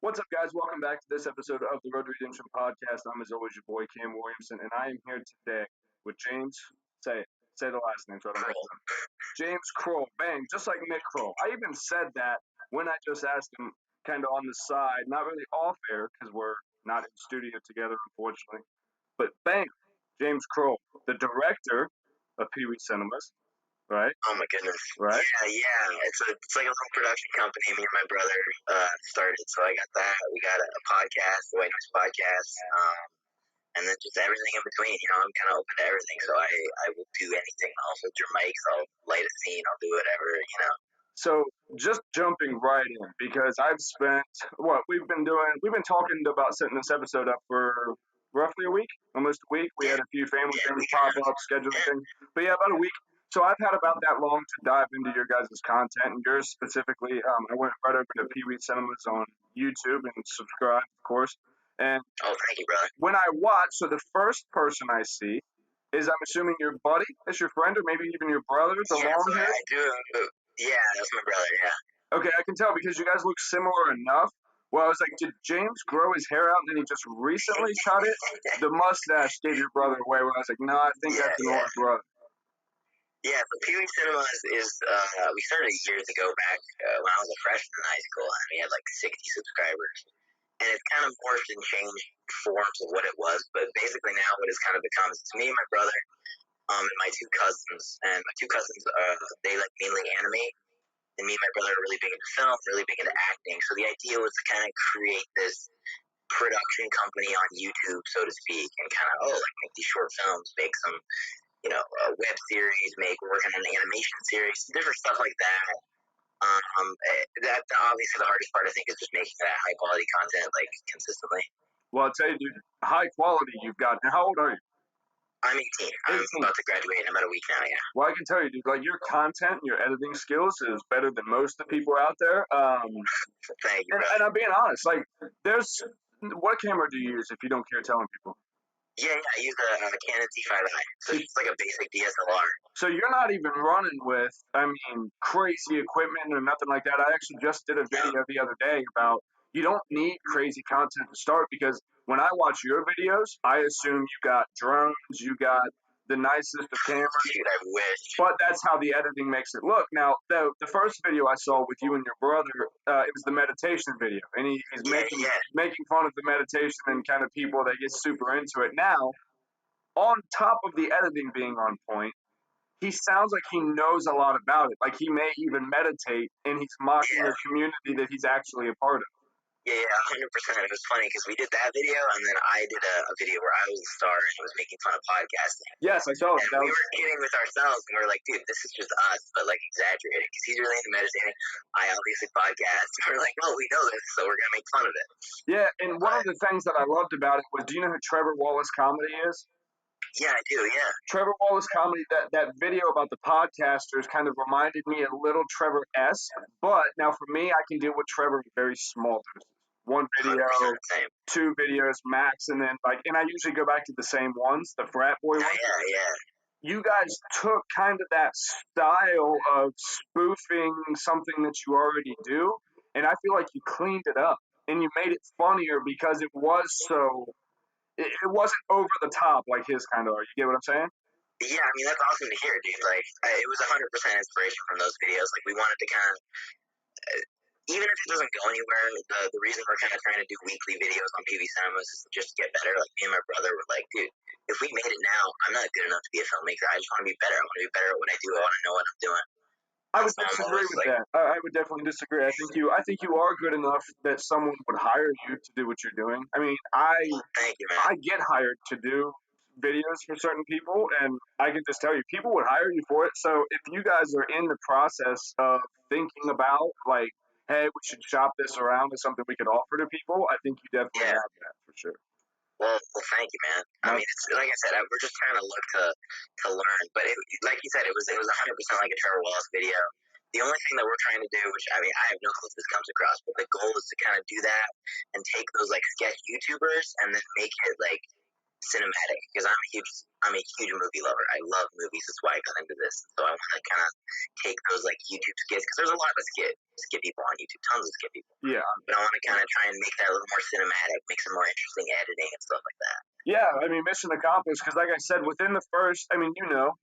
What's up, guys? Welcome back to this episode of the Road to Redemption podcast. I'm, as always, your boy, Cam Williamson, and I am here today with James. Say it. Say the last name so I don't mess up. James Crowell. Bang. Just like Mick Crowell. I even said that when I just asked him kind of on the side, not really off air because we're not in studio together, unfortunately. But bang. James Crowell, the director of Pee Wee Cinemas. Right? Oh my goodness! Right? Yeah. It's like a little production company. Me and my brother started, so I got that. We got a podcast, the White Noise Podcast, and then just everything in between. I'm kind of open to everything, so I will do anything. I'll filter your mics, I'll light a scene, I'll do whatever. So just jumping right in, because I've spent we've been talking about setting this episode up for roughly a week, almost a week. We had a few family things pop up, scheduling things, but yeah, about a week. So I've had about that long to dive into your guys' content, and yours specifically. I went right over to Pee Wee Cinemas on YouTube and subscribed, of course. And thank you, brother. when I watch, so the first person I see is, I'm assuming, your buddy, is your friend, or maybe even your brother, the long hair. I do. Yeah, that's my brother. Yeah. Okay, I can tell because you guys look similar enough. Well, I was like, did James grow his hair out and then he just recently cut it? The mustache gave your brother away. Where I was like, no, I think that's an older brother. Yeah, so Pee Wee Cinemas is, we started years ago back when I was a freshman in high school, and we had like 60 subscribers. And it's kind of morphed and changed forms of what it was, but basically now what it's kind of become is it's me and my brother and my two cousins. And my two cousins, they like mainly anime, and me and my brother are really big into film, really big into acting. So the idea was to kind of create this production company on YouTube, so to speak, and kind of, make these short films, make some a web series, we're working on an animation series, different stuff like that. That's obviously the hardest part, I think, is just making that high quality content, like, consistently. Well, I'll tell you, dude, high quality you've got. Now, how old are you? I'm 18. I'm about to graduate in about a week now, yeah. Well, I can tell you, dude, like, your content, your editing skills is better than most of the people out there. Thank you, and I'm being honest, like, what camera do you use if you don't care telling people? Yeah, I use a Canon T5i, so it's like a basic DSLR. So you're not even running with, crazy equipment or nothing like that. I actually just did a video the other day about you don't need crazy content to start, because when I watch your videos, I assume you got drones, you got the nicest of cameras. Dude, I wish. But that's how the editing makes it look. Now, the first video I saw with you and your brother, it was the meditation video, and he's making fun of the meditation and kind of people that get super into it. Now, on top of the editing being on point, he sounds like he knows a lot about it. Like, he may even meditate, and he's mocking the community that he's actually a part of. Yeah, 100%. It was funny because we did that video, and then I did a video where I was a star and was making fun of podcasting. Yes, I saw it. And we were kidding with ourselves, and we were like, dude, this is just us, but like exaggerated, because he's really into meditating. I obviously podcast. We're like, well, we know this, so we're gonna make fun of it. Yeah, and one of the things that I loved about it was, do you know who Trevor Wallace Comedy is? Yeah, I do, yeah. Trevor Wallace Comedy, that video about the podcasters kind of reminded me a little Trevor-esque, but now for me, I can deal with Trevor in very small doses. One video, two videos max, and then and I usually go back to the same ones, the frat boy ones. Yeah. You guys took kind of that style of spoofing something that you already do, and I feel like you cleaned it up, and you made it funnier because it was so... It wasn't over the top like his kind of. You get what I'm saying? Yeah, I mean, that's awesome to hear, dude. Like, it was 100% inspiration from those videos. Like, we wanted to kind of, even if it doesn't go anywhere, the reason we're kind of trying to do weekly videos on Pee Wee Cinemas is to just get better. Like, me and my brother were like, dude, if we made it now, I'm not good enough to be a filmmaker. I just want to be better. I want to be better at what I do. I want to know what I'm doing. I would disagree with that. I would definitely disagree. I think you are good enough that someone would hire you to do what you're doing. I mean, thank you, man. I get hired to do videos for certain people, and I can just tell you, people would hire you for it. So if you guys are in the process of thinking about, like, hey, we should shop this around as something we could offer to people, I think you definitely have that for sure. Well, thank you, man. I mean, it's, like I said, we're just trying to look to learn. But like you said, it was 100% like a Trevor Wallace video. The only thing that we're trying to do, which I have no clue if this comes across, but the goal is to kind of do that and take those like sketch YouTubers and then make it like cinematic, because I'm a huge movie lover. I love movies. That's why I got into this. So I want to kind of take those like YouTube skits, because there's a lot of skit people on YouTube, tons of skit people. Yeah. But I want to kind of try and make that a little more cinematic, make some more interesting editing and stuff like that. Yeah, I mean, mission accomplished, because like I said, within the first, I mean,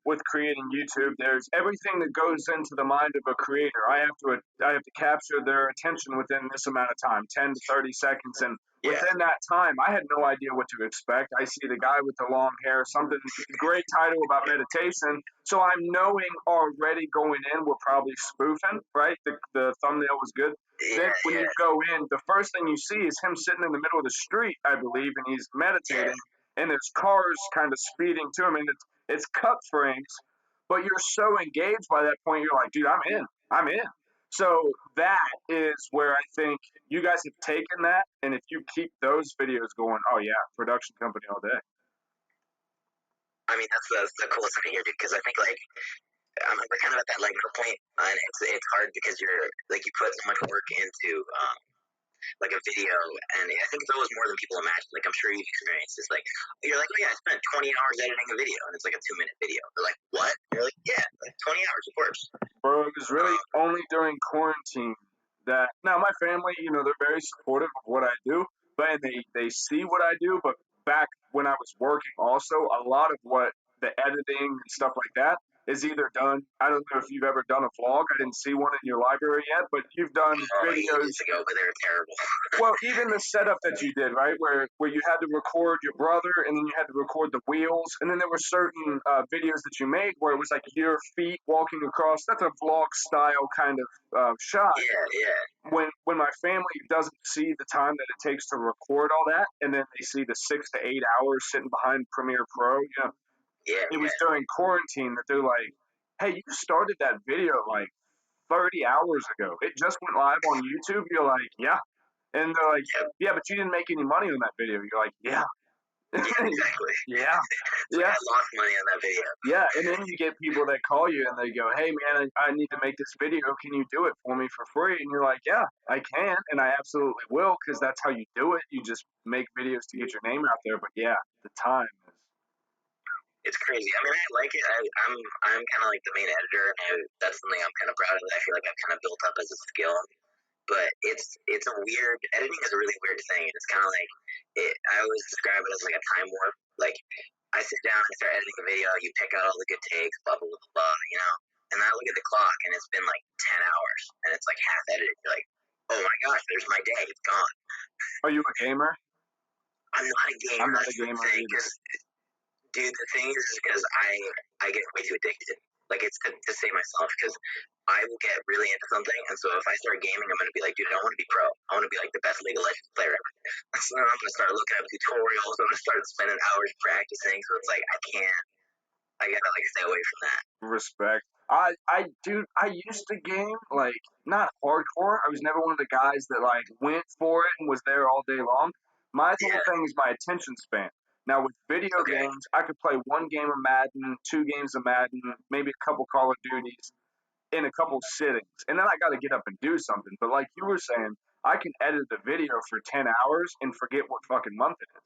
with creating YouTube, there's everything that goes into the mind of a creator. I have to capture their attention within this amount of time, 10 to 30 seconds, and within that time, I had no idea what to expect. I see the guy with the long hair, something great title about meditation, so I'm knowing already going in we're probably spoofing, right? The thumbnail was good. Then when you go in, the first thing you see is him sitting in the middle of the street, I believe, and he's meditating, and there's cars kind of speeding to him, and it's cut frames, but you're so engaged by that point, you're like, dude, I'm in. So that is where I think you guys have taken that, and if you keep those videos going, oh yeah, production company all day. I mean, that's the coolest thing to hear, dude, because I think like we're kind of at that like middle point, and it's hard because you're like you put so much work into like a video, and I think it's always more than people imagine. Like I'm sure you've experienced this. Like you're like, oh yeah, I spent 20 hours editing a video, and it's like a 2-minute video. They're like, what? And you're like, yeah, like 20 hours, of course. Bro, it was really only during quarantine that now my family, they're very supportive of what I do, but and they see what I do. But back when I was working, also a lot of what the editing and stuff like that is either done. I don't know if you've ever done a vlog. I didn't see one in your library yet, but you've done videos. Years ago, but they're terrible. Well, even the setup that you did, right, where you had to record your brother, and then you had to record the wheels, and then there were certain videos that you made where it was like your feet walking across. That's a vlog style kind of shot. Yeah. When my family doesn't see the time that it takes to record all that, and then they see the 6 to 8 hours sitting behind Premiere Pro, it was during quarantine that they're like, hey, you started that video like 30 hours ago. It just went live on YouTube. You're like, yeah. And they're like, yeah, but you didn't make any money on that video. You're like, yeah. Exactly. Yeah. I lost money on that video. Yeah, and then you get people that call you and they go, hey, man, I need to make this video. Can you do it for me for free? And you're like, yeah, I can, and I absolutely will, because that's how you do it. You just make videos to get your name out there. But, yeah, the time is... It's crazy. I mean, I like it. I'm kind of like the main editor, and that's something I'm kind of proud of. I feel like I've kind of built up as a skill. But it's a weird, editing is a really weird thing. It's kind of like, I always describe it as like a time warp. Like, I sit down and start editing a video, you pick out all the good takes, blah, blah, blah, blah, and I look at the clock, and it's been like 10 hours, and it's like half edited. You're like, oh my gosh, there's my day. It's gone. Are you a gamer? I'm not a gamer. I'm not a gamer either. Dude, the thing is because I get way too addicted. Like, it's to save myself, because I will get really into something, and so if I start gaming, I'm going to be like, dude, I want to be pro. I want to be like the best League of Legends player ever. So then I'm going to start looking up tutorials. I'm going to start spending hours practicing, so it's like, I got to, like, stay away from that. Respect. I used to game, like, not hardcore. I was never one of the guys that, like, went for it and was there all day long. My whole thing is my attention span. Now, with video games, I could play one game of Madden, 2 games of Madden, maybe a couple Call of Duties in a couple sittings. And then I got to get up and do something. But like you were saying, I can edit the video for 10 hours and forget what fucking month it is.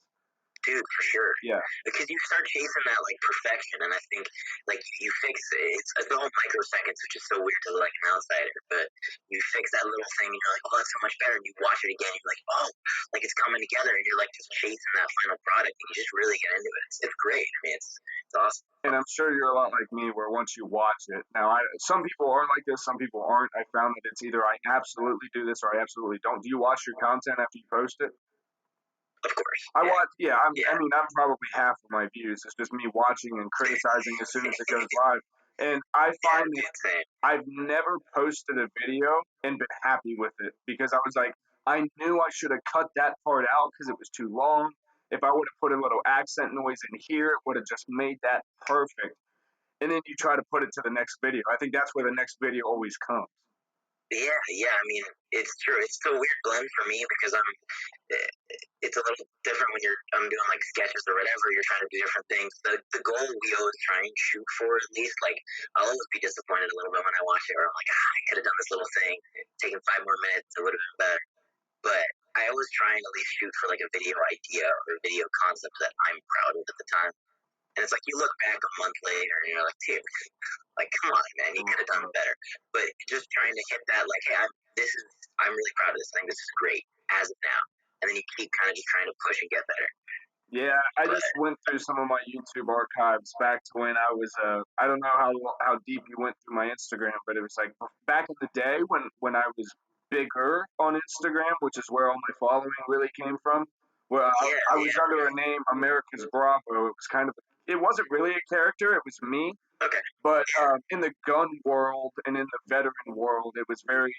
Dude, for sure. Yeah. Because you start chasing that, like, perfection, and I think, like, you fix it. It's all microseconds, which is so weird to, like, an outsider, but you fix that little thing, and you're like, oh, that's so much better, and you watch it again, and you're like, oh, like, it's coming together, and you're, like, just chasing that final product, and you just really get into it. It's great. I mean, it's awesome. And I'm sure you're a lot like me, where once you watch it, now, some people are like this, some people aren't. I found that it's either I absolutely do this or I absolutely don't. Do you watch your content after you post it? Of course. I watch, I mean, I'm probably half of my views. It's just me watching and criticizing as soon as it goes live. And I find that I've never posted a video and been happy with it, because I was like, I knew I should have cut that part out because it was too long. If I would have put a little accent noise in here, it would have just made that perfect. And then you try to put it to the next video. I think that's where the next video always comes. Yeah. I mean, it's true. It's a weird blend for me, because it's a little different when I'm doing like sketches or whatever. You're trying to do different things. The goal we always try and shoot for, at least, like, I'll always be disappointed a little bit when I watch it, or I'm like, I could have done this little thing, taken 5 more minutes, it would have been better. But I was trying to at least shoot for like a video idea or video concept that I'm proud of at the time. And it's like you look back a month later and you're like, dude, like come on, man, you could have done better. But just trying to hit that, like, hey, I'm really proud of this thing. This is great as of now. And then you keep kind of just trying to push and get better. Yeah, I just went through some of my YouTube archives back to when I was I don't know how deep you went through my Instagram, but it was like back in the day when I was bigger on Instagram, which is where all my following really came from. Where I was under a name America's Bravo. It was it wasn't really a character, it was me. Okay. But in the gun world and in the veteran world, it was very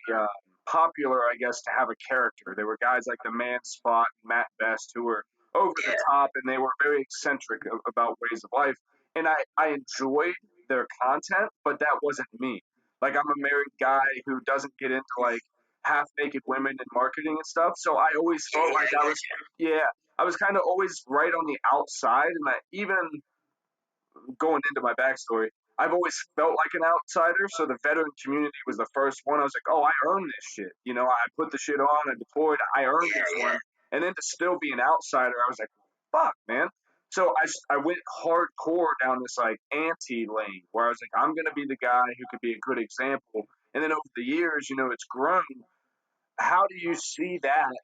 popular, I guess, to have a character. There were guys like the Man Spot and Matt Best who were over the top, and they were very eccentric about ways of life. And I enjoyed their content, but that wasn't me. Like, I'm a married guy who doesn't get into, like, half-naked women and marketing and stuff. So I always felt like I was kind of always right on the outside. And even going into my backstory, I've always felt like an outsider. So the veteran community was the first one. I was like, oh, I earned this shit. You know, I put the shit on, I deployed, I earned this one. And then to still be an outsider, I was like, fuck, man. So I went hardcore down this like anti-lane where I was like, I'm going to be the guy who could be a good example. And then over the years, you know, it's grown. How do you see that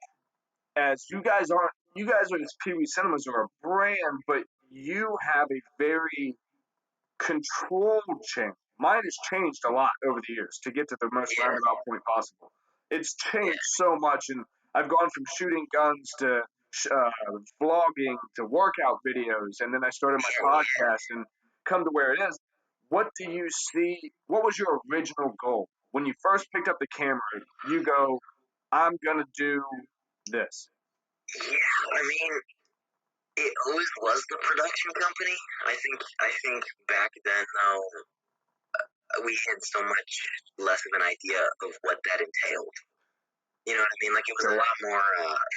as you guys are Pee Wee Cinemas are a brand, but you have a very controlled change. Mine has changed a lot over the years to get to the most roundabout point possible. It's changed so much, and I've gone from shooting guns to vlogging to workout videos, and then I started my podcast and come to where it is. What do you see? What was your original goal when you first picked up the camera? You go, I'm gonna do this. Yeah, I mean, it always was the production company. I think back then though, we had so much less of an idea of what that entailed. You know what I mean? Like, it was a lot more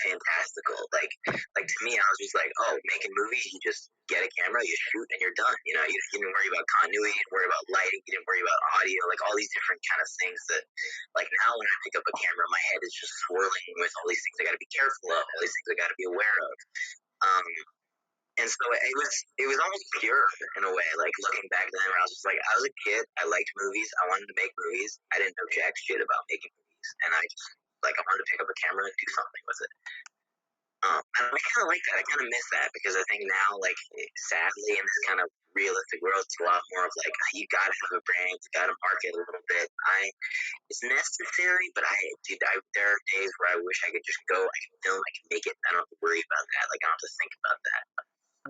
fantastical. Like to me, I was just like, oh, making movies, you just get a camera, you shoot, and you're done. You know, you didn't worry about continuity, you didn't worry about lighting, you didn't worry about audio, like all these different kind of things that, like, now when I pick up a camera, my head is just swirling with all these things I got to be careful of, all these things I got to be aware of. And so it was almost pure in a way, like looking back then where I was just like, I was a kid, I liked movies, I wanted to make movies, I didn't know jack shit about making movies, and I just, like, I wanted to pick up a camera and do something with it. And I kind of like that, I kind of miss that, because I think now, like, sadly, in this kind of realistic world, it's a lot more of like, you gotta have a brand, you gotta market a little bit. It's necessary, but there are days where I wish I could just go, I can film, I can make it, I don't have to worry about that, like, I don't have to think about that.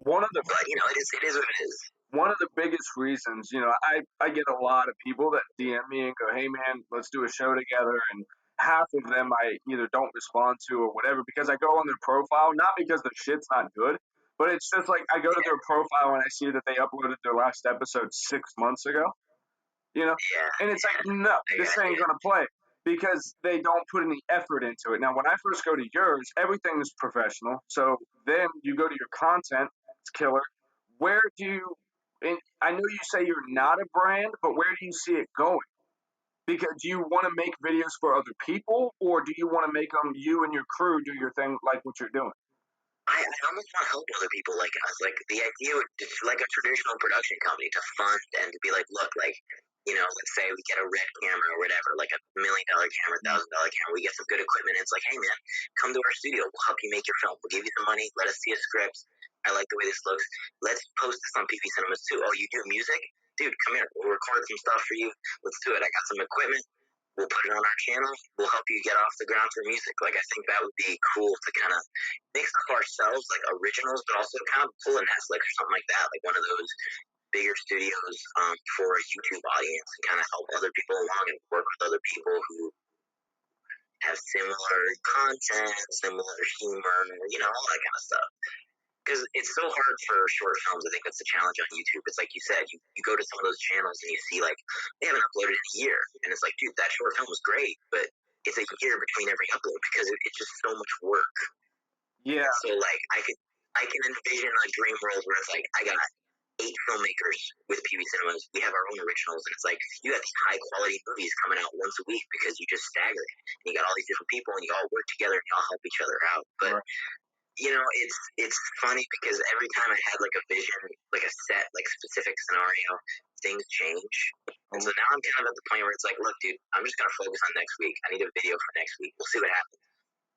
But, you know, it is what it is. One of the biggest reasons, you know, I get a lot of people that DM me and go, hey, man, let's do a show together. And half of them I either don't respond to or whatever because I go on their profile, not because their shit's not good, but it's just like I go to their profile and I see that they uploaded their last episode 6 months ago, you know? And it's like, no, this ain't going to play because they don't put any effort into it. Now, when I first go to yours, everything is professional. So then you go to your content, it's killer. Where do you, and I know you say you're not a brand, but where do you see it going? Because do you want to make videos for other people, or do you want to make them, you and your crew do your thing like what you're doing? I almost want to help other people like us. Like, the idea would just like a traditional production company to fund and to be like, look, like, you know, let's say we get a red camera or whatever, like $1 million camera, $1,000 camera, we get some good equipment, and it's like, hey man, come to our studio, we'll help you make your film, we'll give you some money, let us see a script, I like the way this looks, let's post this on Pee Wee Cinemas too. Oh, you do music? Dude, come here, we'll record some stuff for you, let's do it, I got some equipment, we'll put it on our channel, we'll help you get off the ground for music. Like, I think that would be cool to kind of make stuff ourselves, like originals, but also kind of pull a Netflix or something like that, like one of those bigger studios for a YouTube audience, and kind of help other people along and work with other people who have similar content, similar humor, you know, all that kind of stuff. Because it's so hard for short films. I think that's the challenge on YouTube. It's like you said, you go to some of those channels and you see, like, they haven't uploaded in a year. And it's like, dude, that short film was great, but it's a year between every upload because it's just so much work. Yeah. So, like, I can envision a dream world where it's like, I got 8 filmmakers with PV Cinemas. We have our own originals, and it's like you got these high quality movies coming out once a week because you just stagger it. And you got all these different people, and you all work together, and you all help each other out. But it's funny because every time I had like a vision, like a set, like specific scenario, things change. And so now I'm kind of at the point where it's like, look, dude, I'm just gonna focus on next week. I need a video for next week. We'll see what happens.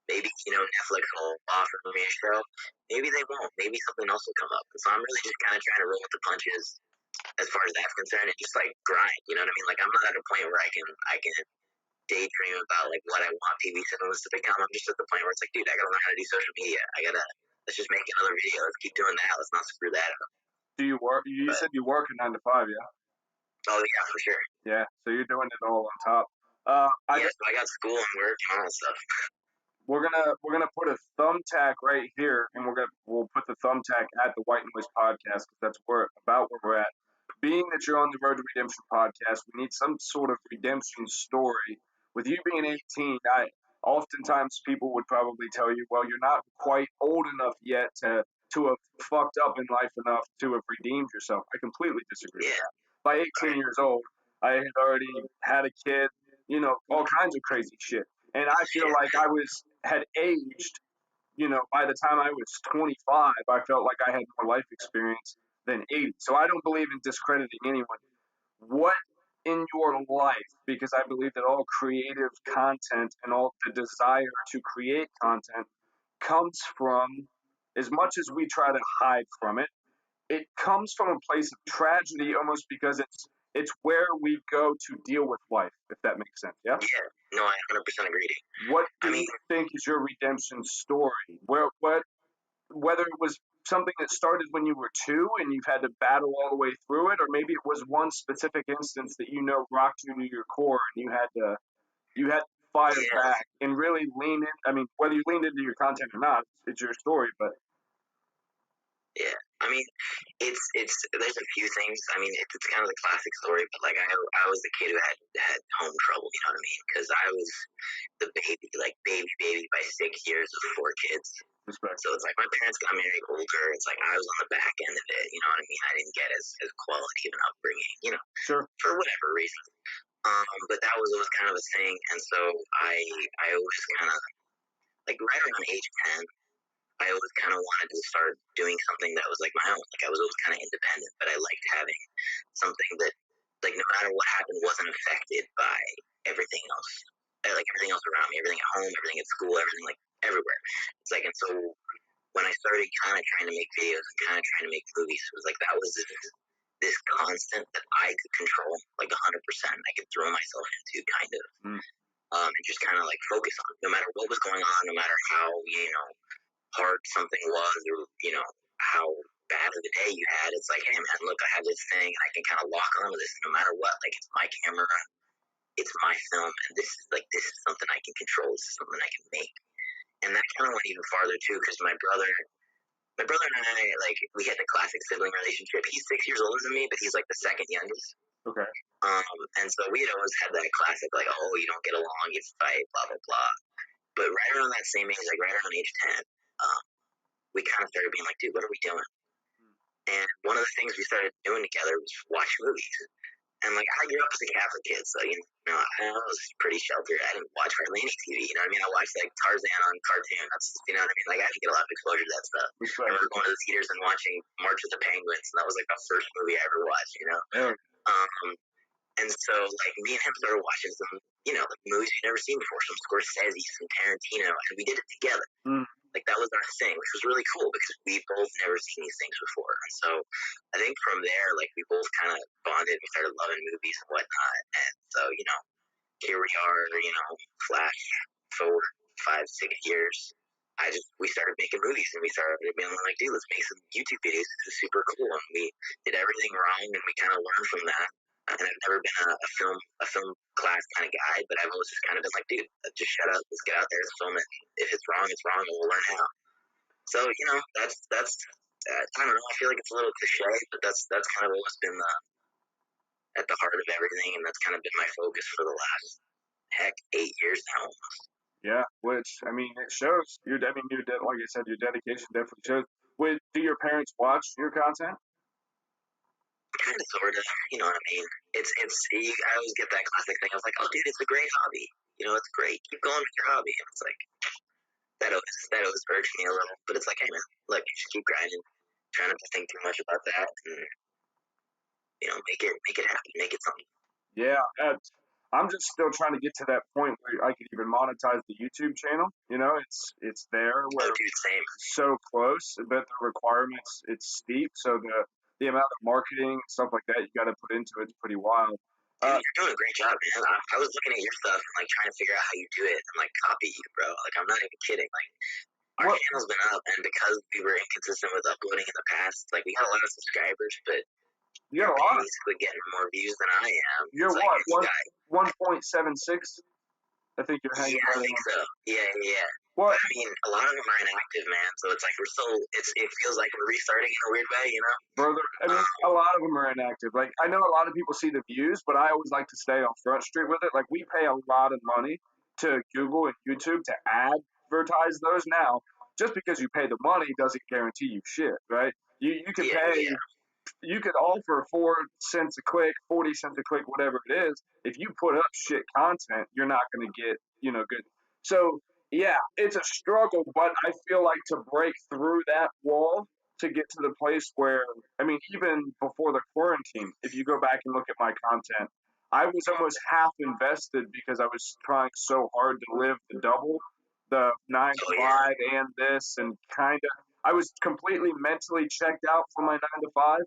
Maybe, Netflix will offer me a show. Maybe they won't. Maybe something else will come up. And so I'm really just kind of trying to roll with the punches as far as that's concerned and just like grind. You know what I mean? Like I'm not at a point where I can daydream about like what I want PV Cinemas to become. I'm just at the point where it's like, dude, I gotta learn how to do social media. Let's just make another video. Let's keep doing that. Let's not screw that up. Do you work? You said you work a 9 to 5, yeah? Oh yeah, for sure. Yeah, so you're doing it all on top. So I got school and work and all that stuff. We're gonna put a thumbtack right here, and we'll put the thumbtack at the White Noise podcast because that's where we're at. Being that you're on the Road to Redemption podcast, we need some sort of redemption story. With you being 18, oftentimes people would probably tell you, well, you're not quite old enough yet to have fucked up in life enough to have redeemed yourself. I completely disagree with that. By 18 years old, I had already had a kid, all kinds of crazy shit. And I feel like I had aged, by the time I was 25, I felt like I had more life experience than 80. So I don't believe in discrediting anyone. What in your life, because I believe that all creative content and all the desire to create content comes from, as much as we try to hide from it, it comes from a place of tragedy almost because it's where we go to deal with life, if that makes sense. Yeah? Yeah. No, I 100% agree. What do you think is your redemption story? Whether it was something that started when you were 2 and you've had to battle all the way through it, or maybe it was one specific instance that rocked you to your core and you had to fire back and really lean in. I mean, whether you leaned into your content or not, it's your story, but yeah, I mean, it's there's a few things. I mean, it's kind of the classic story, but like I was the kid who had home trouble. You know what I mean? Because I was the baby, like baby by 6 years with 4 kids. Respect. So it's like my parents got married older. It's like I was on the back end of it. You know what I mean? I didn't get as quality of an upbringing. Sure. For whatever reason. But that was always kind of a thing, and so I always kind of like right around age 10. I always kind of wanted to start doing something that was like my own. Like I was always kind of independent, but I liked having something that, like, no matter what happened, wasn't affected by everything else. Like everything else around me, everything at home, everything at school, everything like everywhere. It's like, and so when I started kind of trying to make videos and kind of trying to make movies, it was like that was this constant that I could control, like 100%. I could throw myself into kind of, and just kind of like focus on, no matter what was going on, no matter how hard something was, or how bad of a day you had. It's like, hey man, look, I have this thing, I can kind of lock onto this no matter what. Like it's my camera, it's my film, and this is something I can control. This is something I can make. And that kind of went even farther too, because my brother and I, like, we had the classic sibling relationship. He's 6 years older than me, but he's like the second youngest. Okay. And so we had always had that classic, like, oh, you don't get along, you fight, blah blah blah. But right around that same age, like right around age 10, we kind of started being like, dude, what are we doing? And one of the things we started doing together was watch movies. And like, I grew up as a Catholic kid, so I was pretty sheltered. I didn't watch hardly any TV. You know what I mean? I watched like Tarzan on cartoon. That's, you know what I mean? Like I didn't get a lot of exposure to that stuff. I remember going to the theaters and watching March of the Penguins, and that was like the first movie I ever watched. And so like me and him started watching some, like movies we'd never seen before, some Scorsese, some Tarantino, and we did it together. Like that was our thing, which was really cool because we both never seen these things before. And so I think from there, like we both kind of bonded. We started loving movies and whatnot. And so, here we are, flash forward 5-6 years. We started making movies, and we started being like, dude, let's make some YouTube videos. This is super cool. And we did everything wrong, and we kind of learned from that. And I've never been a film class kind of guy, but I've always just kind of been like, dude, just shut up, let's get out there and film it. If it's wrong, and we'll learn how. So that's I don't know. I feel like it's a little cliche, but that's kind of always been at the heart of everything, and that's kind of been my focus for the last 8 years now. Yeah, which I mean, it shows. Like I said, your dedication definitely shows. Do your parents watch your content? Kind of, sort of. You know what I mean? I always get that classic thing. I was like, oh, dude, it's a great hobby. You know, it's great. Keep going with your hobby. And it's like that always irks me a little. But it's like, hey man, look, you just keep grinding. Try not to think too much about that, and make it happen, make it something. Yeah, I'm just still trying to get to that point where I could even monetize the YouTube channel. You know, it's there where dude, same. It's so close, but the requirements it's steep. So the amount of marketing and stuff like that you got to put into it's pretty wild. Dude, you're doing a great job, man. I was looking at your stuff and like trying to figure out how you do it and like copy you, bro. Like I'm not even kidding. Like our channel's been up, and because we were inconsistent with uploading in the past, like we got a lot of subscribers, but you got a lot. Basically getting more views than I am. You're what? 1.76. I think you're hanging. Yeah, I think so. Yeah. Well, I mean, a lot of them are inactive, man. So it's like it feels like we're restarting in a weird way, you know? Brother, I mean, a lot of them are inactive. Like, I know a lot of people see the views, but I always like to stay on Front Street with it. Like, we pay a lot of money to Google and YouTube to advertise those now. Just because you pay the money doesn't guarantee you shit, right? You can pay. Yeah. You could offer 4 cents a click, 40 cents a click, whatever it is. If you put up shit content, you're not going to get, good. So, yeah, it's a struggle, but I feel like to break through that wall to get to the place where, I mean, even before the quarantine, if you go back and look at my content, I was almost half invested because I was trying so hard to live the double, the 9 to 5 and this, and kind of, I was completely mentally checked out from my 9 to 5.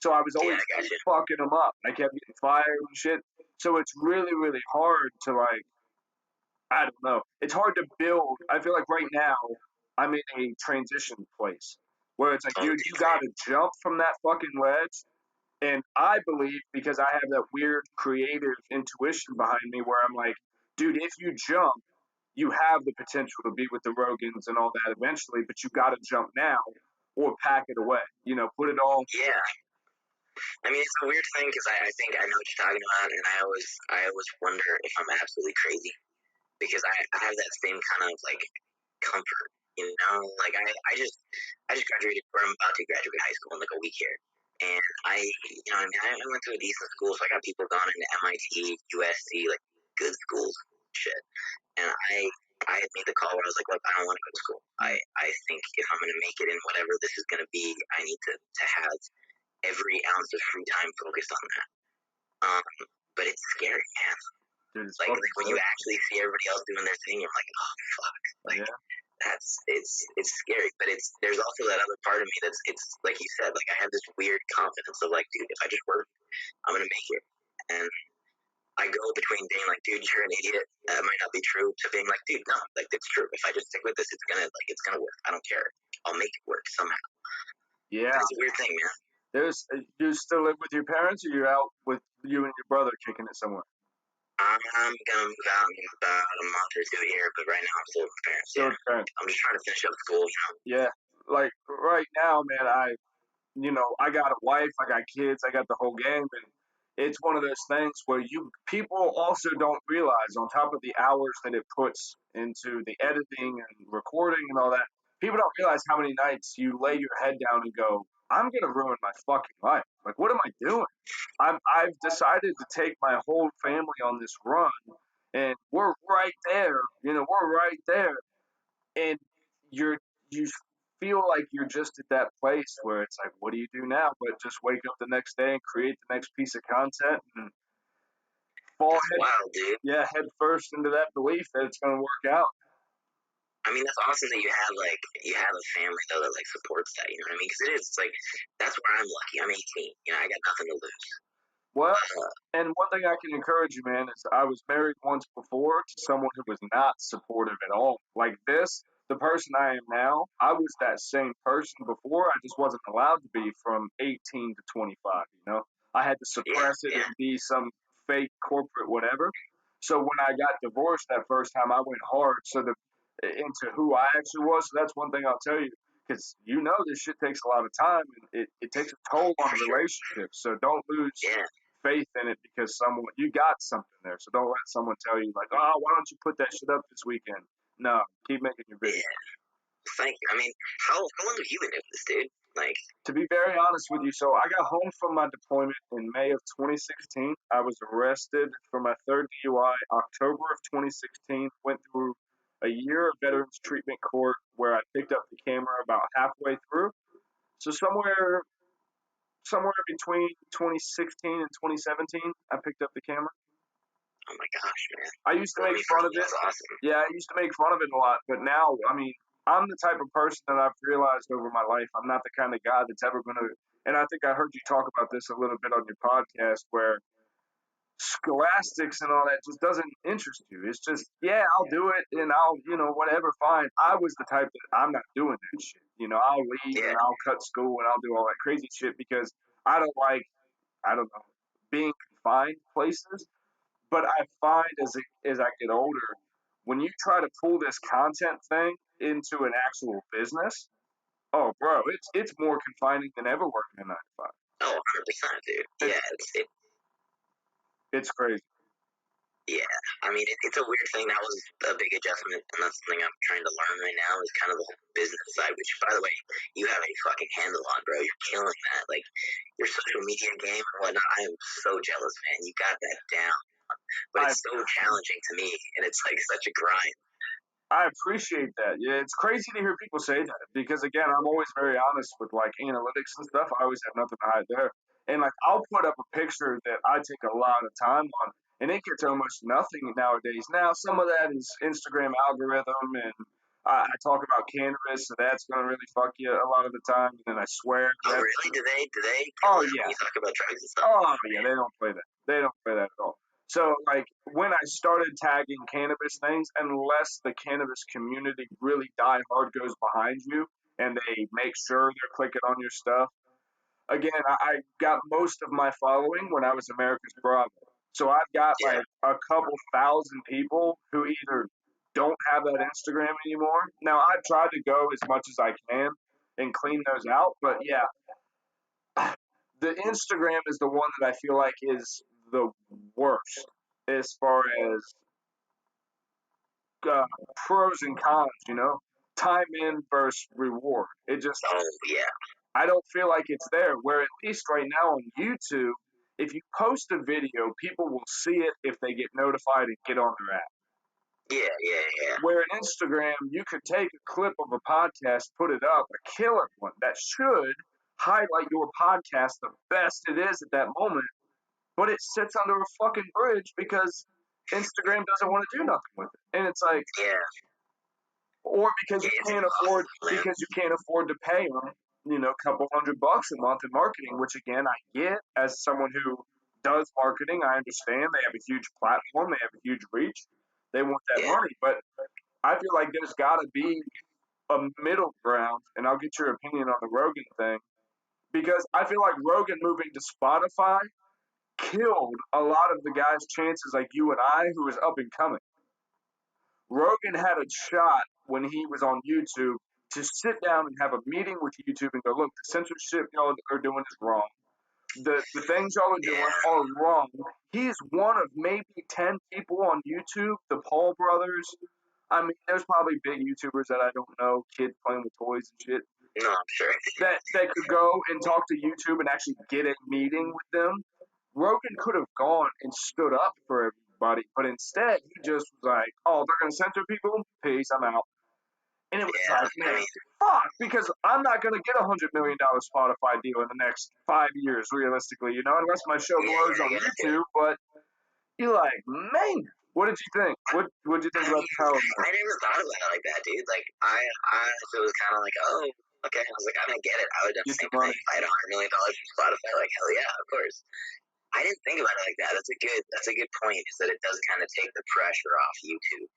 So I was always fucking them up. I kept getting fired and shit. So it's really, really hard to I don't know. It's hard to build. I feel like right now I'm in a transition place where it's like, dude, you got to jump from that fucking ledge. And I believe because I have that weird creative intuition behind me where I'm like, dude, if you jump, you have the potential to be with the Rogans and all that eventually, but you got to jump now or pack it away. Put it all. Yeah. I mean, it's a weird thing because I think I know what you're talking about, and I always wonder if I'm absolutely crazy because I have that same kind of like comfort, Like I just graduated, or I'm about to graduate high school in like a week here, and I went to a decent school, so I got people gone into MIT, USC, like good schools, shit, and I had made the call where I was like, look, I don't want to go to school. I think if I'm going to make it in whatever this is going to be, I need to have every ounce of free time focused on that. But it's scary, man. Dude, like when you actually see everybody else doing their thing, you're like, oh fuck, it's scary. But there's also that other part of me it's like you said, like I have this weird confidence of like, dude, if I just work, I'm gonna make it. And I go between being like, dude, you're an idiot, that might not be true, to being like, dude, no, like it's true. If I just stick with this, it's gonna work. I don't care. I'll make it work somehow. Yeah, it's a weird thing, man. You still live with your parents, or you're out with you and your brother kicking it somewhere? I'm gonna move out in about a month or 2 here, but right now I'm still with parents. I'm just trying to finish up school, Yeah, like right now, man, I got a wife, I got kids, I got the whole game, and it's one of those things where people also don't realize, on top of the hours that it puts into the editing and recording and all that, people don't realize how many nights you lay your head down and go, I'm gonna ruin my fucking life. Like, what am I doing? I've decided to take my whole family on this run, and we're right there. We're right there, and you feel like you're just at that place where it's like, what do you do now? But just wake up the next day and create the next piece of content and fall head first into that belief that it's gonna work out. I mean, that's awesome that you have a family though that like supports that. You know what I mean? Because it's like that's where I'm lucky. I'm 18. I got nothing to lose. Well, and one thing I can encourage you, man, is I was married once before to someone who was not supportive at all. Like this, the person I am now, I was that same person before. I just wasn't allowed to be from 18 to 25. I had to suppress it and be some fake corporate whatever. So when I got divorced that first time, I went hard. Into who I actually was. So that's one thing I'll tell you, because this shit takes a lot of time, and it takes a toll on a relationship. So don't lose faith in it because you got something there. So don't let someone tell you like, oh, why don't you put that shit up this weekend? No, keep making your video. Yeah. Thank you. I mean, how long have you been doing this, dude? Like, to be very honest with you, so I got home from my deployment in May of 2016. I was arrested for my third DUI October of 2016. Went through a year of veterans treatment court where I picked up the camera about halfway through. So somewhere between 2016 and 2017, I picked up the camera. oh my gosh, man. I used to make fun of it. That's awesome. Yeah, I used to make fun of it a lot, but now, I mean, I'm the type of person that I've realized over my life, I'm not the kind of guy that's ever going to, and I think I heard you talk about this a little bit on your podcast, where scholastics and all that just doesn't interest you. It's just, yeah, I'll do it and I'll, whatever, fine. I was the type that I'm not doing that shit. I'll leave and I'll cut school and I'll do all that crazy shit because I don't like, I don't know, being confined places. But I find as I get older, when you try to pull this content thing into an actual business, oh, bro, it's more confining than ever working a 9 to 5. Oh, 100%, dude. Yeah, it's crazy. Yeah, I mean, it's a weird thing. That was a big adjustment, and that's something I'm trying to learn right now is kind of the whole business side, which, by the way, you have a fucking handle on, bro. You're killing that. Like, your social media game and whatnot, I am so jealous, man. You got that down. But it's so challenging to me, and it's like such a grind. I appreciate that. Yeah, it's crazy to hear people say that because, again, I'm always very honest with, like, analytics and stuff. I always have nothing to hide there. And, like, I'll put up a picture that I take a lot of time on, and it gets almost nothing nowadays. Now, some of that is Instagram algorithm, and I talk about cannabis, so that's going to really fuck you a lot of the time. And then I swear. Oh, really? Do they? Oh, yeah. You talk about drugs and stuff? Oh, yeah, they don't play that. They don't play that at all. So, like, when I started tagging cannabis things, unless the cannabis community really diehard goes behind you and they make sure they're clicking on your stuff, again, I got most of my following when I was America's Bravo. So I've got like a couple thousand people who either don't have that Instagram anymore. Now, I've tried to go as much as I can and clean those out, but yeah, the Instagram is the one that I feel like is the worst as far as pros and cons, time in versus reward. It just, I don't feel like it's there. Where at least right now on YouTube, if you post a video, people will see it if they get notified and get on their app. Yeah. Where in Instagram, you could take a clip of a podcast, put it up, a killer one that should highlight your podcast the best it is at that moment, but it sits under a fucking bridge because Instagram doesn't want to do nothing with it. And it's like, or because you can't afford to pay them, a couple $100 a month in marketing, which again, I get as someone who does marketing. I understand they have a huge platform, they have a huge reach, they want that money, but I feel like there's got to be a middle ground, and I'll get your opinion on the Rogan thing, because I feel like Rogan moving to Spotify killed a lot of the guys' chances like you and I who was up and coming. Rogan had a shot when he was on YouTube to sit down and have a meeting with YouTube and go, look, the censorship y'all are doing is wrong. The things y'all are doing are wrong. He's one of maybe 10 people on YouTube, the Paul brothers. I mean, there's probably big YouTubers that I don't know, kids playing with toys and shit. No, I'm sure. That could go and talk to YouTube and actually get a meeting with them. Rogan could have gone and stood up for everybody, but instead he just was like, oh, they're going to censor people? Peace, I'm out. And it was like, man, fuck, because I'm not going to get $100 million Spotify deal in the next 5 years, realistically, unless my show blows on YouTube. But you're like, man, what did you think? What did you think about the power? I never thought about it like that, dude. Like, I honestly was kind of like, oh, okay. I was like, I don't get it. I would have the same thing. If I had $100 million from Spotify, like, hell yeah, of course. I didn't think about it like that. That's a good point, is that it does kind of take the pressure off YouTube.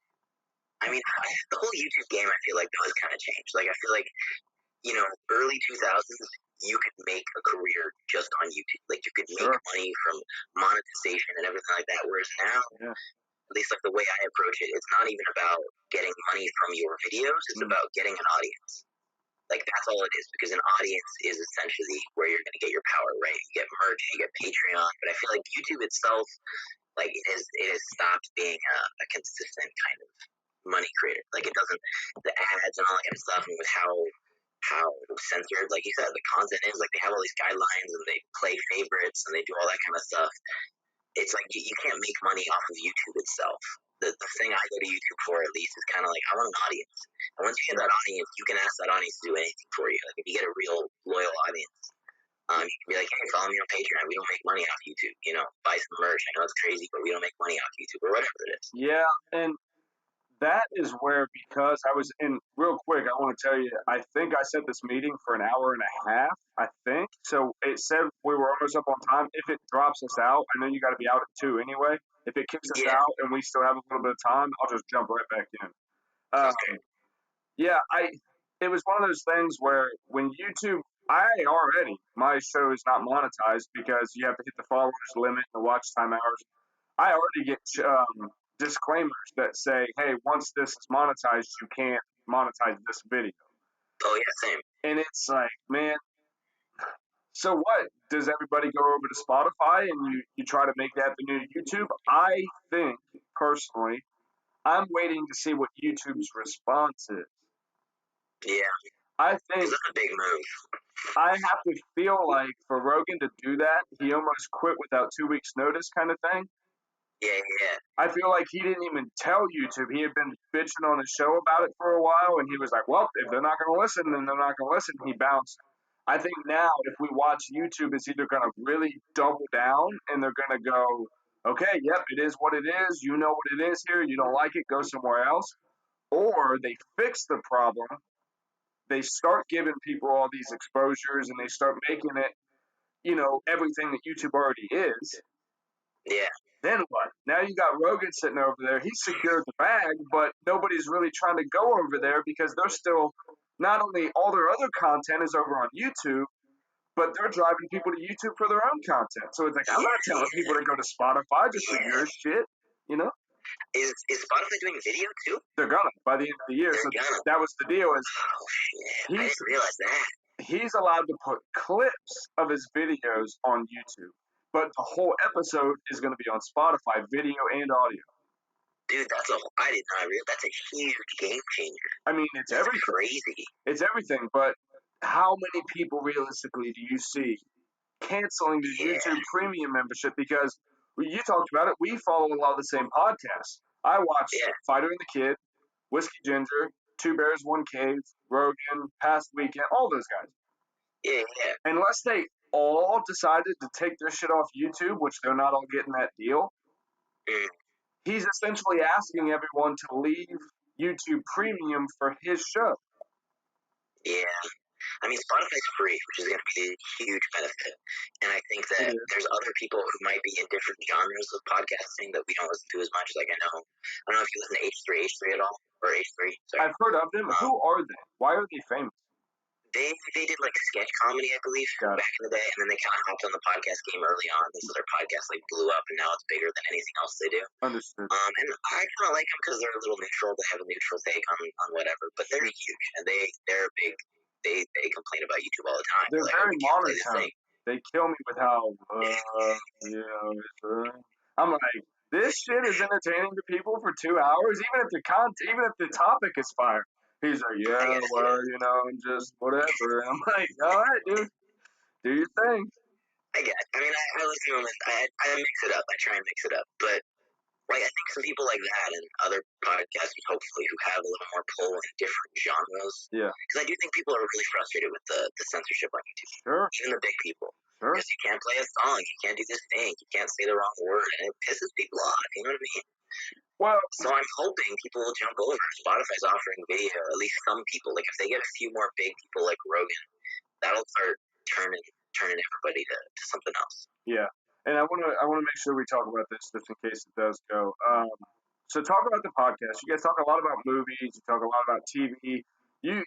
I mean, the whole YouTube game, I feel like, though, has kind of changed. Like, I feel like, early 2000s, you could make a career just on YouTube. Like, you could make money from monetization and everything like that. Whereas now, at least like the way I approach it, it's not even about getting money from your videos. It's about getting an audience. Like, that's all it is, because an audience is essentially where you're going to get your power, right? You get merch, you get Patreon, but I feel like YouTube itself, like, it has stopped being a consistent kind of money creator. Like, it doesn't, the ads and all that kind of stuff, and with how how censored, like you said, the content is. Like, they have all these guidelines and they play favorites and they do all that kind of stuff. It's like you can't make money off of YouTube itself. The thing I go to YouTube for, at least, is kind of like, I want an audience. And once you get that audience, you can ask that audience to do anything for you. Like, if you get a real loyal audience, you can be like, hey, follow me on Patreon. We don't make money off YouTube. You know, buy some merch. I know it's crazy, but we don't make money off YouTube, or whatever it is. Yeah, and that is where, because I was in, real quick, I want to tell you, I think I set this meeting for an hour and a half, I think. So it said we were almost up on time. If it drops us out, I know you got to be out at 2 anyway. If it kicks us out and we still have a little bit of time, I'll just jump right back in. Okay. Yeah, it was one of those things where when YouTube, my show is not monetized because you have to hit the followers limit, the watch time hours. I already get disclaimers that say, hey, once this is monetized, you can't monetize this video. Oh, yeah, same. And it's like, man, so what? Does everybody go over to Spotify and you try to make that the new YouTube? I think, personally, I'm waiting to see what YouTube's response is. Yeah. I think that's a big move. I have to feel like for Rogan to do that, he almost quit without 2 weeks' notice kind of thing. Yeah. I feel like he didn't even tell YouTube. He had been bitching on his show about it for a while, and he was like, well, if they're not going to listen, then they're not going to listen. He bounced. I think now if we watch YouTube, it's either going to really double down, and they're going to go, okay, yep, it is what it is. You know what it is here. You don't like it, go somewhere else. Or they fix the problem. They start giving people all these exposures, and they start making it, everything that YouTube already is. Yeah. Then what? Now you got Rogan sitting over there. He secured the bag, but nobody's really trying to go over there because they're still, not only all their other content is over on YouTube, but they're driving people to YouTube for their own content. So it's like, I'm not telling people to go to Spotify just for your shit, Is Spotify doing video too? They're gonna, by the end of the year. That was the deal. Oh, shit. I didn't realize that. He's allowed to put clips of his videos on YouTube. But the whole episode is going to be on Spotify, video and audio. Dude, I did not realize. That's a huge game changer. I mean, it's everything. Crazy. It's everything, but how many people realistically do you see canceling the YouTube Premium membership? Because you talked about it, we follow a lot of the same podcasts. I watch Fighter and the Kid, Whiskey Ginger, Two Bears, One Cave, Rogan, Past Weekend, all those guys. Yeah. Unless they all decided to take their shit off YouTube, which they're not all getting that deal, he's essentially asking everyone to leave YouTube Premium for his show. Yeah. I mean, Spotify's free, which is going to be a huge benefit. And I think that there's other people who might be in different genres of podcasting that we don't listen to as much. Like, I don't know if you listen to H3 at all, or H3. Sorry. I've heard of them. Who are they? Why are they famous? They did like sketch comedy, I believe, back in the day, and then they kind of hopped on the podcast game early on. So their podcast like blew up, and now it's bigger than anything else they do. Understood. And I kind of like them because they're a little neutral. They have a neutral take on whatever, but they're huge, and they're big. They complain about YouTube all the time. They're very monotone. They kill me with how I'm like, this shit is entertaining to people for 2 hours, even if the topic is fire. He's like, and just whatever. And I'm like, all right, dude, do your thing. I get it. I mean, I listen to him, and I mix it up. I try and mix it up. But, like, I think some people like that and other podcasters, hopefully, who have a little more pull in different genres. Yeah. Because I do think people are really frustrated with the censorship on YouTube. Sure. Even the big people. Sure. Because you can't play a song. You can't do this thing. You can't say the wrong word. And it pisses people off. You know what I mean? Well, so I'm hoping people will jump over. Spotify's offering video, at least some people. Like, if they get a few more big people like Rogan, that'll start turning everybody to something else. Yeah, and I want to make sure we talk about this just in case it does go. So talk about the podcast. You guys talk a lot about movies. You talk a lot about TV. You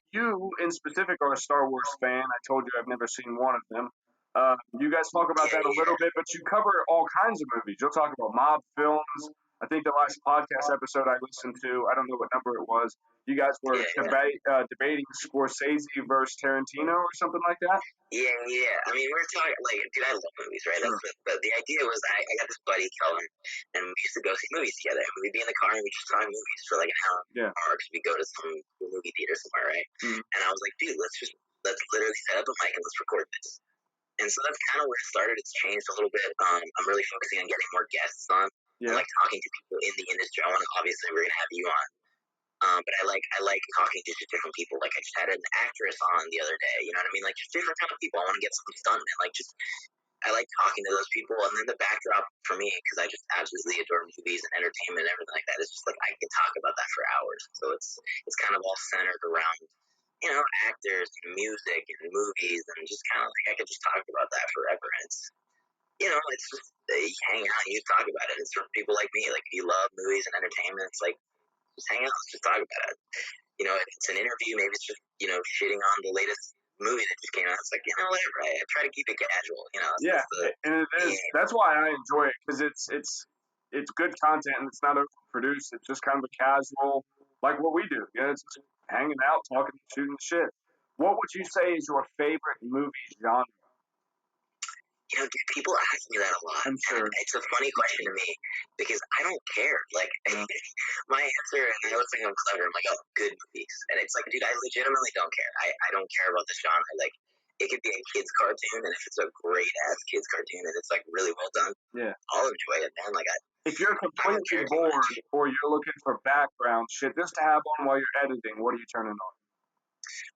in specific are a Star Wars fan. I told you I've never seen one of them. You guys talk about that a little bit, but you cover all kinds of movies. You'll talk about mob films. I think the last podcast episode I listened to, I don't know what number it was, you guys were debating Scorsese versus Tarantino or something like that? Yeah. I mean, we were talking, like, dude, I love movies, right? Sure. But the idea was I got this buddy, Kellen, and we used to go see movies together. And we'd be in the car and we'd just talk movies for like an hour. Yeah. Because we go to some movie theater somewhere, right? Mm-hmm. And I was like, dude, let's just let's literally set up a mic and let's record this. And so that's kind of where it started. It's changed a little bit. I'm really focusing on getting more guests on, and like talking to people in the industry. Obviously, we're gonna have you on, but I like talking to just different people. Like I just had an actress on the other day. You know what I mean? Like just different kind of people. I want to get some stuntmen. Like just I like talking to those people. And then the backdrop for me, because I just absolutely adore movies and entertainment and everything like that. It's just like I could talk about that for hours. So it's kind of all centered around actors and music and movies, and just kind of like I could just talk about that forever. And it's just you hang out and you talk about it. It's for people like me, like if you love movies and entertainment, it's like just hang out, let's just talk about it. If it's an interview, maybe it's just shitting on the latest movie that just came out. It's like whatever. I try to keep it casual. And it is. That's why I enjoy it, because it's good content and it's not overproduced. It's just kind of a casual, like what we do. It's just hanging out, talking, shooting shit. What would you say is your favorite movie genre? Dude, people ask me that a lot. I'm sure. And it's a funny question to me because I don't care. Like, my answer, and I always think I'm clever, I'm like, oh, good movies. And it's like, dude, I legitimately don't care. I don't care about the genre. Like, it could be a kid's cartoon, and if it's a great-ass kid's cartoon and it's, like, really well done, I'll enjoy it, man. Like, if you're completely bored or you're looking for background shit just to have on while you're editing, what are you turning on?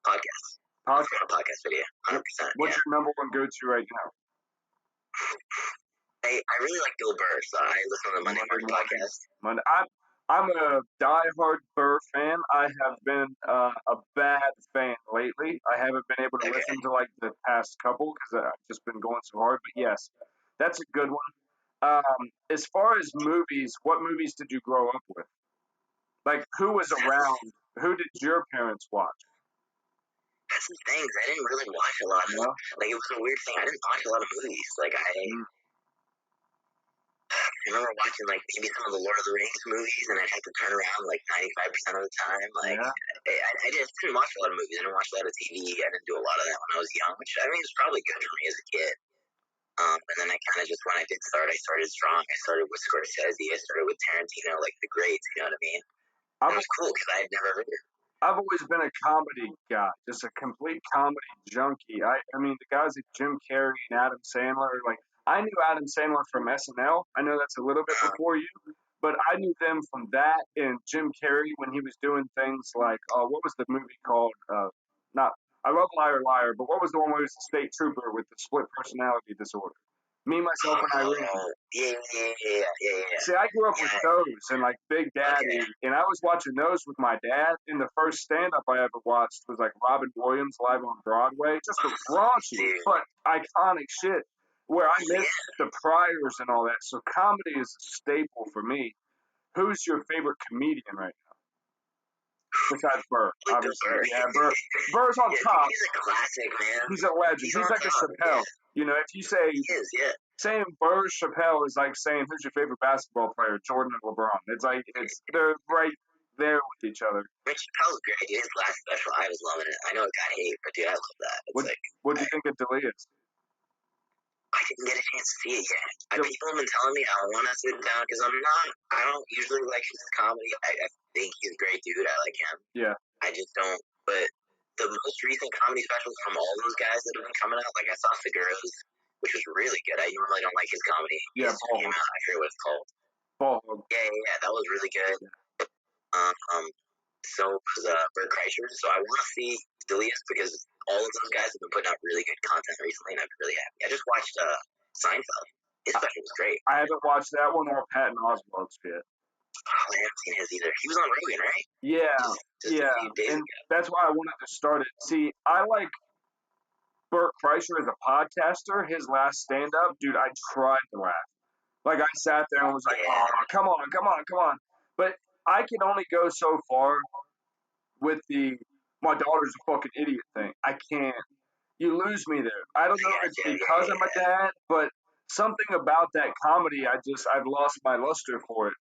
Podcasts. Podcast video, 100%. What's your number one go-to right now? I really like Bill Burr, so I listen to the Monday Morning podcast. I'm a diehard Burr fan. I have been a bad fan lately. I haven't been able to listen to like the past couple because I've just been going so hard. But yes, that's a good one. As far as movies, what movies did you grow up with? Like, who was around? Who did your parents watch? That's the thing. I didn't really watch a lot of them. Like, it was a weird thing. I didn't watch a lot of movies. Like, I remember watching, like, maybe some of the Lord of the Rings movies, and I'd have to turn around, like, 95% of the time. Like, I just didn't watch a lot of movies. I didn't watch a lot of TV. I didn't do a lot of that when I was young, which, I mean, was probably good for me as a kid. And then I kind of just, when I did start, I started strong. I started with Scorsese. I started with Tarantino, like, the greats, you know what I mean? And it was cool, because I had never heard it. I've always been a comedy guy, just a complete comedy junkie. I mean, the guys like Jim Carrey and Adam Sandler, like, I knew Adam Sandler from SNL. I know that's a little bit before you, but I knew them from that, and Jim Carrey when he was doing things like, what was the movie called? I love Liar Liar, but what was the one where he was a state trooper with the split personality disorder? Me, Myself, and Irene. Yeah. See, I grew up with those and like Big Daddy, and I was watching those with my dad. And the first stand-up I ever watched was like Robin Williams live on Broadway, just a raunchy but iconic shit. Where I missed the priors and all that. So comedy is a staple for me. Who's your favorite comedian right now? Besides Burr, obviously. Yeah, Burr's on top. He's a classic, man. He's a legend. He's like a Chappelle. Yeah. If you say saying Burr Chappelle is like saying who's your favorite basketball player, Jordan or LeBron. It's like they're right there with each other. Rich Chappelle's great, dude. His last special, I was loving it. I know it got hate, but dude, I love that. What'd you think of D'Elia's? I didn't get a chance to see it yet. People have been telling me I want to sit down because I don't usually like his comedy. I think he's a great dude. I like him. Yeah. I just don't. But the most recent comedy specials from all those guys that have been coming out, like I saw Segura's, which was really good. I normally don't like his comedy. Yeah, came out. I forget what it's called. Yeah, that was really good. So was Bert Kreischer. So I want to see D'Elia's because all of those guys have been putting out really good content recently, and I'm really happy. I just watched Seinfeld. His special was great. I haven't watched that one or Patton Oswalt's yet. Oh, I haven't seen his either. He was on Rogan, right? Yeah, and that's why I wanted to start it. See, I like Bert Kreischer as a podcaster. His last stand-up, dude, I tried to laugh. Like, I sat there and was like, oh, come on. But I can only go so far with my daughter's a fucking idiot thing. I can't. You lose me there. I don't know if it's because I'm a dad, but something about that comedy, I've lost my luster for it.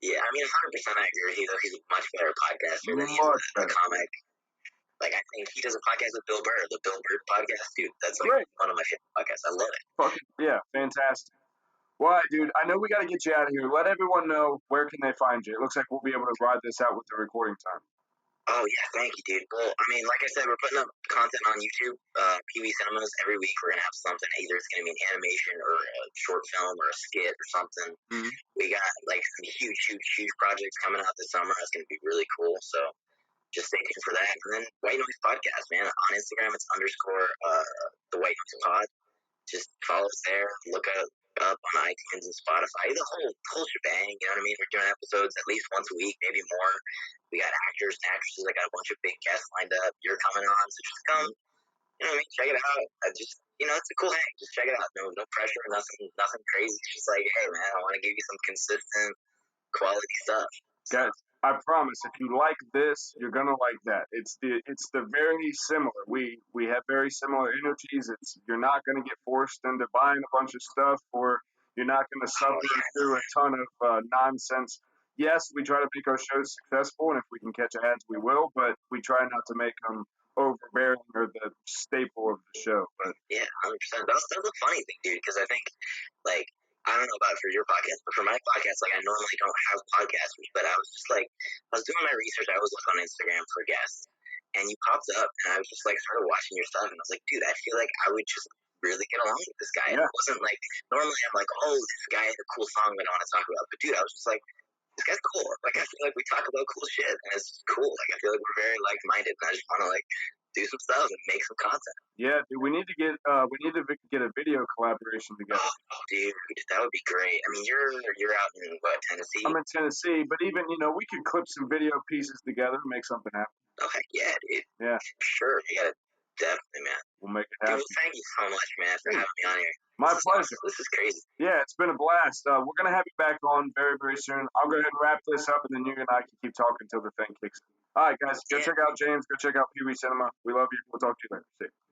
Yeah, I mean, 100% I agree with you, though. He's a much better podcaster than he is a comic. Like, I think he does a podcast with Bill Burr, the Bill Burr podcast, dude. That's like one of my favorite podcasts. I love it. Yeah, fantastic. Well, all right, dude, I know we got to get you out of here. Let everyone know where can they find you. It looks like we'll be able to ride this out with the recording time. Oh yeah, thank you, dude. Well, I mean, like I said, we're putting up content on YouTube, Pee Wee Cinemas. Every week we're gonna have something. Either it's gonna be an animation or a short film or a skit or something. Mhm. We got like some huge projects coming out this summer. It's gonna be really cool. So just stay tuned for that. And then White Noise Podcast, man. On Instagram, it's underscore the White Noise Pod. Just follow us there. Look up on iTunes and Spotify. The whole shebang. You know what I mean? We're doing episodes at least once a week, maybe more. We got actors and actresses. I got a bunch of big guests lined up. You're coming on, so just come. You know what I mean? Check it out. It's a cool hang. Just check it out. No pressure, nothing crazy. It's just like, hey man, I want to give you some consistent quality stuff. Guys, I promise, if you like this, you're gonna like that. It's the very similar. We have very similar energies. You're not gonna get forced into buying a bunch of stuff, or you're not gonna suffer through a ton of nonsense. Yes, we try to make our shows successful, and if we can catch ads, we will. But we try not to make them overbearing or the staple of the show. But yeah, 100%. That's the funny thing, dude. Because I think, like, I don't know about for your podcast, but for my podcast, like I normally don't have podcasters, but I was just like, I was doing my research. I always look on Instagram for guests, and you popped up, and I was just like, started watching your stuff, and I was like, dude, I feel like I would just really get along with this guy. Yeah. And it wasn't like normally I'm like, oh, this guy had a cool song that I want to talk about, but dude, I was just like, this guy's cool. Like I feel like we talk about cool shit, and it's cool. Like I feel like we're very like-minded, and I just want to like do some stuff and make some content. Yeah, dude, we need to get a video collaboration together. Oh, dude, that would be great. I mean, you're out in what, Tennessee? I'm in Tennessee, but even we could clip some video pieces together and make something happen. Oh heck yeah, dude. Yeah, sure. You gotta definitely, man. We'll make it happen. Dude, well, thank you so much, man, for having me on here. My pleasure. This is crazy. Yeah, it's been a blast. We're gonna have you back on very, very soon. I'll go ahead and wrap this up, and then you and I can keep talking until the thing kicks in. All right, guys, go check out James. Go check out Pee Wee Cinema. We love you. We'll talk to you later. See you.